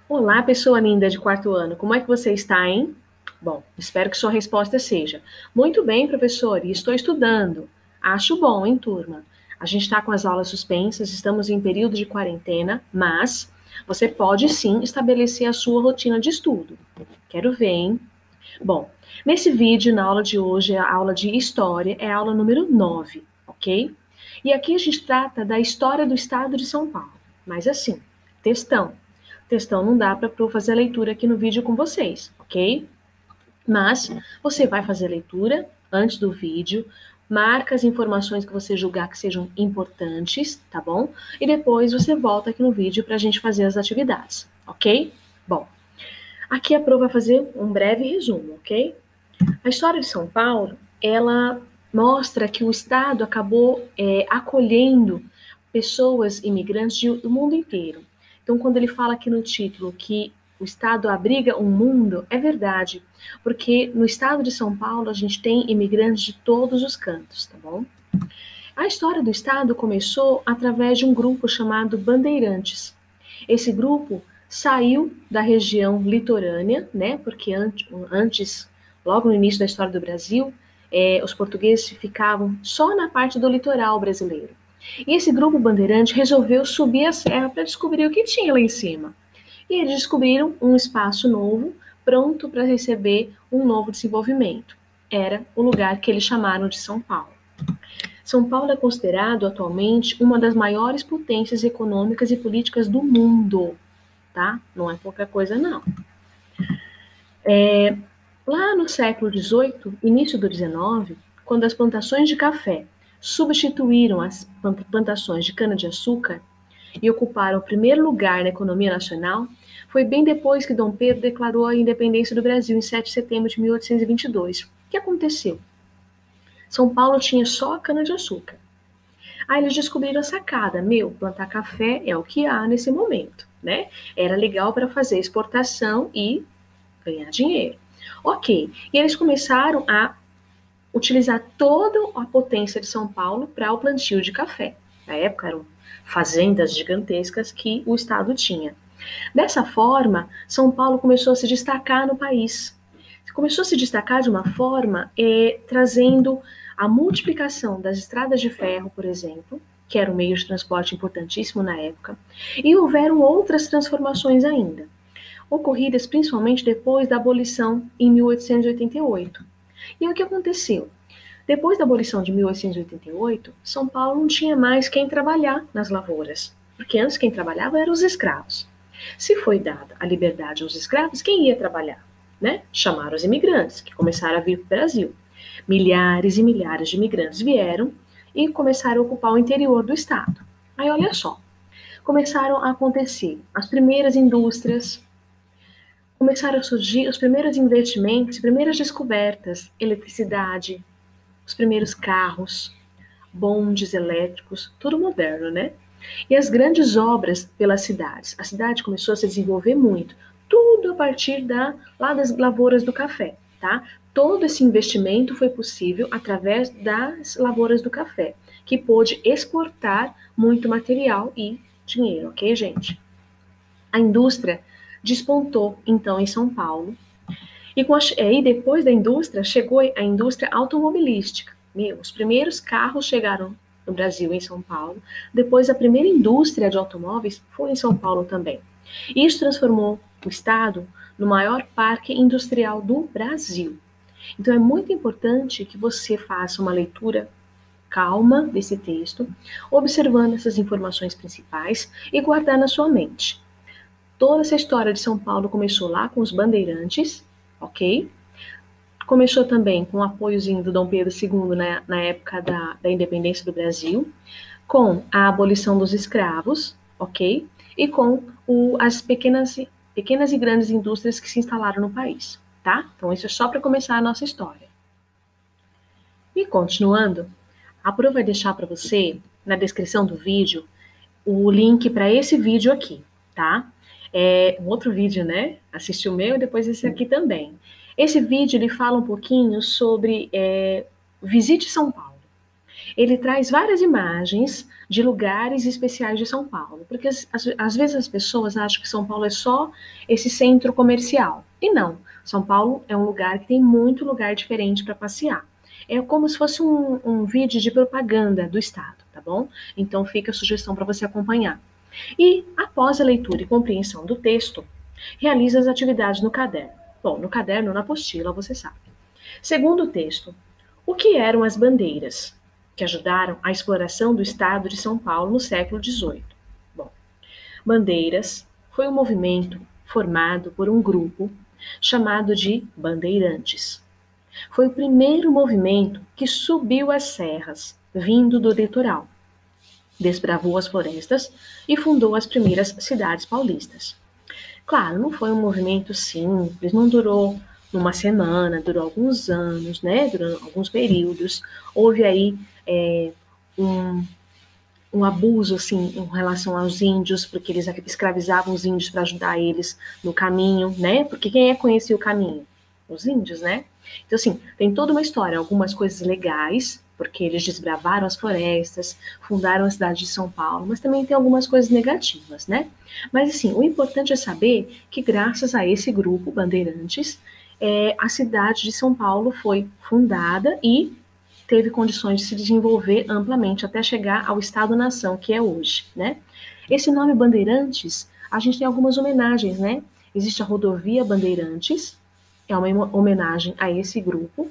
Olá, pessoa linda de quarto ano, como é que você está, hein? Bom, espero que sua resposta seja: muito bem, professor, e estou estudando. Acho bom, hein, turma? A gente está com as aulas suspensas, estamos em período de quarentena, mas você pode sim estabelecer a sua rotina de estudo. Quero ver, hein? Bom, nesse vídeo, na aula de hoje, a aula de História, é a aula número 9, ok? E aqui a gente trata da história do estado de São Paulo. Mas assim, textão. Textão não dá para eu fazer a leitura aqui no vídeo com vocês, ok? Mas você vai fazer a leitura antes do vídeo, marca as informações que você julgar que sejam importantes, tá bom? E depois você volta aqui no vídeo para a gente fazer as atividades, ok? Bom, aqui a Pro vai fazer um breve resumo, ok? A história de São Paulo, ela mostra que o Estado acabou acolhendo pessoas imigrantes do mundo inteiro. Então, quando ele fala aqui no título que o Estado abriga um mundo, é verdade, porque no Estado de São Paulo a gente tem imigrantes de todos os cantos, tá bom? A história do Estado começou através de um grupo chamado Bandeirantes. Esse grupo saiu da região litorânea, né? Porque antes, logo no início da história do Brasil, os portugueses ficavam só na parte do litoral brasileiro. E esse grupo bandeirante resolveu subir a serra para descobrir o que tinha lá em cima. E eles descobriram um espaço novo, pronto para receber um novo desenvolvimento. Era o lugar que eles chamaram de São Paulo. São Paulo é considerado atualmente uma das maiores potências econômicas e políticas do mundo, tá? Não é pouca coisa, não. Lá no século XVIII, início do XIX, quando as plantações de café substituíram as plantações de cana-de-açúcar e ocuparam o primeiro lugar na economia nacional, foi bem depois que Dom Pedro declarou a independência do Brasil, em 7 de setembro de 1822. O que aconteceu? São Paulo tinha só cana-de-açúcar. Aí eles descobriram a sacada, plantar café é o que há nesse momento, né? Era legal para fazer exportação e ganhar dinheiro. Ok, e eles começaram a utilizar toda a potência de São Paulo para o plantio de café. Na época eram fazendas gigantescas que o estado tinha. Dessa forma, São Paulo começou a se destacar no país. Começou a se destacar de uma forma trazendo a multiplicação das estradas de ferro, por exemplo, que era um meio de transporte importantíssimo na época, e houveram outras transformações ainda, ocorridas principalmente depois da abolição em 1888. E o que aconteceu? Depois da abolição de 1888, São Paulo não tinha mais quem trabalhar nas lavouras, porque antes quem trabalhava eram os escravos. Se foi dada a liberdade aos escravos, quem ia trabalhar? Né? Chamaram os imigrantes, que começaram a vir para o Brasil. Milhares e milhares de imigrantes vieram e começaram a ocupar o interior do estado. Aí olha só, começaram a acontecer as primeiras indústrias, começaram a surgir os primeiros investimentos, as primeiras descobertas, eletricidade, os primeiros carros, bondes elétricos, tudo moderno, né? E as grandes obras pelas cidades. A cidade começou a se desenvolver muito, tudo a partir lá das lavouras do café, tá? Todo esse investimento foi possível através das lavouras do café, que pôde exportar muito material e dinheiro, ok, gente? A indústria despontou, então, em São Paulo, e depois da indústria, chegou a indústria automobilística. Os primeiros carros chegaram no Brasil, em São Paulo. Depois, a primeira indústria de automóveis foi em São Paulo também. Isso transformou o estado no maior parque industrial do Brasil. Então, é muito importante que você faça uma leitura calma desse texto, observando essas informações principais e guardar na sua mente. Toda essa história de São Paulo começou lá com os bandeirantes, ok? Começou também com o apoiozinho do Dom Pedro II na época da independência do Brasil, com a abolição dos escravos, ok? E com as pequenas e grandes indústrias que se instalaram no país, tá? Então, isso é só para começar a nossa história. E continuando, a Pro vai deixar para você, na descrição do vídeo, o link para esse vídeo aqui, tá? É um outro vídeo, né? Assiste o meu e depois esse aqui também. Esse vídeo ele fala um pouquinho sobre Visite São Paulo. Ele traz várias imagens de lugares especiais de São Paulo, porque às vezes as pessoas acham que São Paulo é só esse centro comercial. E não, São Paulo é um lugar que tem muito lugar diferente para passear. É como se fosse um vídeo de propaganda do estado, tá bom? Então fica a sugestão para você acompanhar. E, após a leitura e compreensão do texto, realiza as atividades no caderno. Bom, no caderno, na apostila, você sabe. Segundo o texto, o que eram as bandeiras que ajudaram a exploração do estado de São Paulo no século XVIII? Bom, bandeiras foi um movimento formado por um grupo chamado de bandeirantes. Foi o primeiro movimento que subiu as serras, vindo do litoral, desbravou as florestas e fundou as primeiras cidades paulistas. Claro, não foi um movimento simples, não durou uma semana, durou alguns anos, né? Durou alguns períodos. Houve aí um abuso assim em relação aos índios, porque eles escravizavam os índios para ajudar eles no caminho, né? Porque quem é que conhecia o caminho? Os índios, né? Então, assim, tem toda uma história, algumas coisas legais, porque eles desbravaram as florestas, fundaram a cidade de São Paulo, mas também tem algumas coisas negativas, né? Mas, assim, o importante é saber que, graças a esse grupo, Bandeirantes, a cidade de São Paulo foi fundada e teve condições de se desenvolver amplamente até chegar ao Estado-nação que é hoje, né? Esse nome Bandeirantes, a gente tem algumas homenagens, né? Existe a rodovia Bandeirantes, é uma homenagem a esse grupo,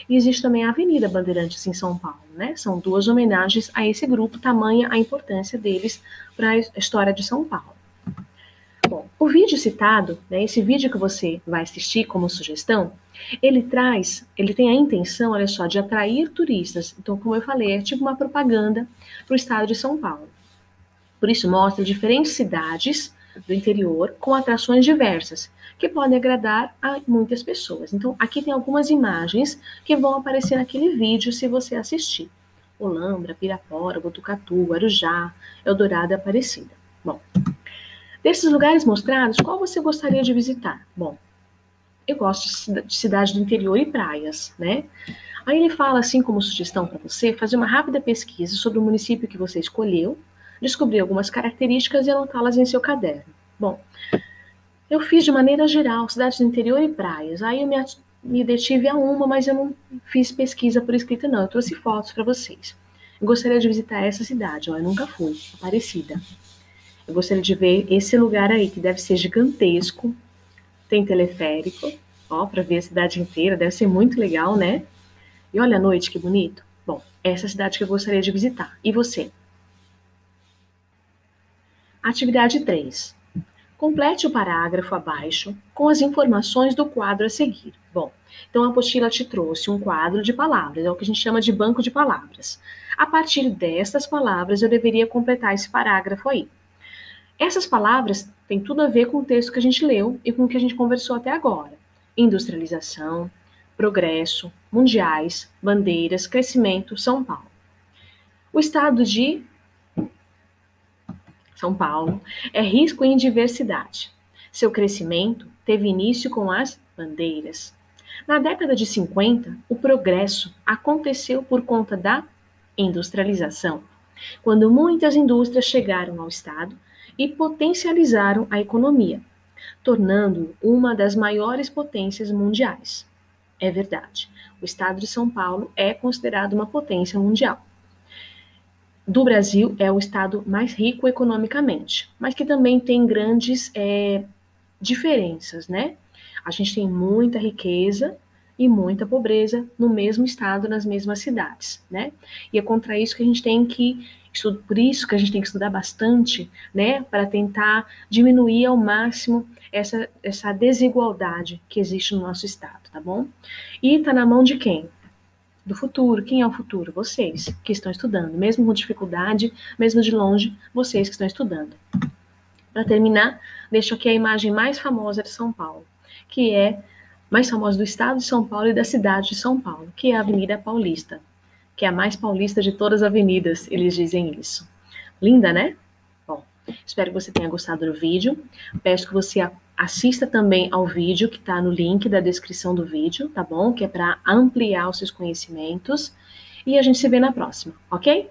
e existe também a Avenida Bandeirantes em São Paulo, né? São duas homenagens a esse grupo, tamanha a importância deles para a história de São Paulo. Bom, o vídeo citado, né, esse vídeo que você vai assistir como sugestão, ele tem a intenção, olha só, de atrair turistas. Então, como eu falei, é tipo uma propaganda para o estado de São Paulo. Por isso, mostra diferentes cidades do interior com atrações diversas, que podem agradar a muitas pessoas. Então, aqui tem algumas imagens que vão aparecer naquele vídeo se você assistir. Olambra, Pirapora, Botucatu, Guarujá, Eldorado e Aparecida. Bom, desses lugares mostrados, qual você gostaria de visitar? Bom, eu gosto de cidade do interior e praias, né? Aí ele fala assim como sugestão para você fazer uma rápida pesquisa sobre o município que você escolheu, descobrir algumas características e anotá-las em seu caderno. Bom, eu fiz de maneira geral cidades do interior e praias. Aí eu me detive a uma, mas eu não fiz pesquisa por escrita não. Eu trouxe fotos para vocês. Eu gostaria de visitar essa cidade, ó, eu nunca fui, Aparecida. Eu gostaria de ver esse lugar aí, que deve ser gigantesco. Tem teleférico, ó, para ver a cidade inteira. Deve ser muito legal, né? E olha a noite, que bonito. Bom, essa é a cidade que eu gostaria de visitar. E você? Atividade 3. Complete o parágrafo abaixo com as informações do quadro a seguir. Bom, então a apostila te trouxe um quadro de palavras, é o que a gente chama de banco de palavras. A partir destas palavras, eu deveria completar esse parágrafo aí. Essas palavras têm tudo a ver com o texto que a gente leu e com o que a gente conversou até agora. Industrialização, progresso, mundiais, bandeiras, crescimento, São Paulo. O estado de São Paulo é rico em diversidade. Seu crescimento teve início com as bandeiras. Na década de 50, o progresso aconteceu por conta da industrialização, quando muitas indústrias chegaram ao estado e potencializaram a economia, tornando-o uma das maiores potências mundiais. É verdade, o estado de São Paulo é considerado uma potência mundial. Do Brasil é o estado mais rico economicamente, mas que também tem grandes diferenças, né? A gente tem muita riqueza e muita pobreza no mesmo estado, nas mesmas cidades, né? E é contra isso que a gente tem que por isso que a gente tem que estudar bastante, né, para tentar diminuir ao máximo essa desigualdade que existe no nosso estado, tá bom? E tá na mão de quem? Do futuro. Quem é o futuro? Vocês que estão estudando, mesmo com dificuldade, mesmo de longe, vocês que estão estudando. Para terminar, deixo aqui a imagem mais famosa de São Paulo, que é mais famosa do estado de São Paulo e da cidade de São Paulo, que é a Avenida Paulista, que é a mais paulista de todas as avenidas, eles dizem isso. Linda, né? Bom, espero que você tenha gostado do vídeo. Peço que você assista também ao vídeo que está no link da descrição do vídeo, tá bom? Que é para ampliar os seus conhecimentos. e a gente se vê na próxima, ok?